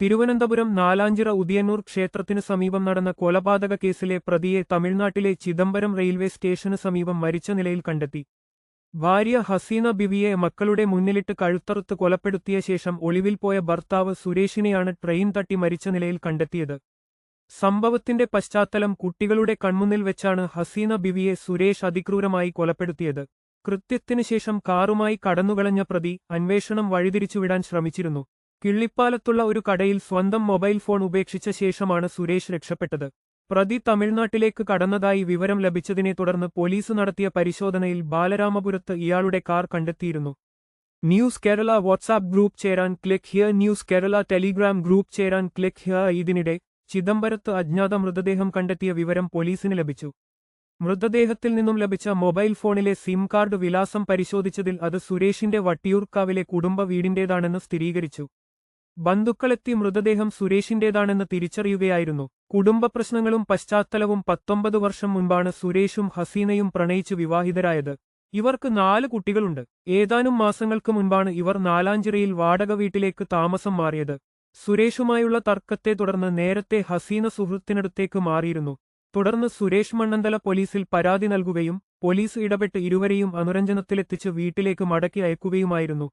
തിരുവനന്തപുരം നാലാഞ്ചിറ ഉദിയന്നൂർ ക്ഷേത്രത്തിനു സമീപം നടന്ന കൊലപാതക കേസിലെ പ്രതിയെ തമിഴ്നാട്ടിലെ ചിദംബരം റെയിൽവേ സ്റ്റേഷനു സമീപം മരിച്ച നിലയിൽ കണ്ടെത്തി. ഭാര്യ ഹസീന ബിവിയെ മക്കളുടെ മുന്നിലിട്ട് കഴുത്തറുത്ത് കൊലപ്പെടുത്തിയ ശേഷം ഒളിവിൽ പോയ ഭർത്താവ് സുരേഷിനെയാണ് ട്രെയിൻ തട്ടി മരിച്ച നിലയിൽ കണ്ടെത്തിയത്. സംഭവത്തിന്റെ പശ്ചാത്തലം കുട്ടികളുടെ കൺമുന്നിൽ വെച്ചാണ് ഹസീന ബിവിയെ സുരേഷ് അതിക്രൂരമായി കൊലപ്പെടുത്തിയത്. കൃത്യത്തിനു ശേഷം കാറുമായി കടന്നുകളഞ്ഞ പ്രതി അന്വേഷണം വഴിതിരിച്ചുവിടാൻ ശ്രമിച്ചിരുന്നു. കിള്ളിപ്പാലത്തുള്ള ഒരു കടയിൽ സ്വന്തം മൊബൈൽ ഫോൺ ഉപേക്ഷിച്ച ശേഷമാണ് സുരേഷ് രക്ഷപ്പെട്ടത്. പ്രതി തമിഴ്നാട്ടിലേക്ക് കടന്നതായി വിവരം ലഭിച്ചതിനെ തുടർന്ന് പോലീസ് നടത്തിയ പരിശോധനയിൽ ബാലരാമപുരത്ത് ഇയാളുടെ കാർ കണ്ടെത്തിയിരുന്നു. ന്യൂസ് കേരള വാട്സാപ്പ് ഗ്രൂപ്പ് ചേരാൻ click here. News Kerala Telegram group ചേരാൻ ക്ലിക്ക് ഹിയർ. ഇതിനിടെ ചിദംബരത്ത് അജ്ഞാത മൃതദേഹം കണ്ടെത്തിയ വിവരം പോലീസിന് ലഭിച്ചു. മൃതദേഹത്തിൽ നിന്നും ലഭിച്ച മൊബൈൽ ഫോണിലെ സിം കാർഡ് വിലാസം പരിശോധിച്ചതിൽ അത് സുരേഷിന്റെ വട്ടിയൂർക്കാവിലെ കുടുംബ വീടിന്റേതാണെന്ന് സ്ഥിരീകരിച്ചു. ബന്ധുക്കളെത്തി മൃതദേഹം സുരേഷിന്റേതാണെന്ന് തിരിച്ചറിയുകയായിരുന്നു. കുടുംബ പ്രശ്നങ്ങളും പശ്ചാത്തലവും 19 വർഷം മുൻപാണ് സുരേഷും ഹസീനയും പ്രണയിച്ചു വിവാഹിതരായത്. ഇവർക്ക് 4 കുട്ടികളുണ്ട്. ഏതാനും മാസങ്ങൾക്ക് മുൻപാണ് ഇവർ നാലാഞ്ചിറയിൽ വാടക വീട്ടിലേക്ക് താമസം മാറിയത്. സുരേഷുമായുള്ള തർക്കത്തെ തുടർന്ന് നേരത്തെ ഹസീന സുഹൃത്തിനടുത്തേക്ക് മാറിയിരുന്നു. തുടർന്ന് സുരേഷ് മണ്ണന്തല പോലീസിൽ പരാതി നൽകുകയും പോലീസ് ഇടപെട്ട് ഇരുവരെയും അനുരഞ്ജനത്തിലെത്തിച്ച് വീട്ടിലേക്ക് മടക്കി അയക്കുകയുമായിരുന്നു.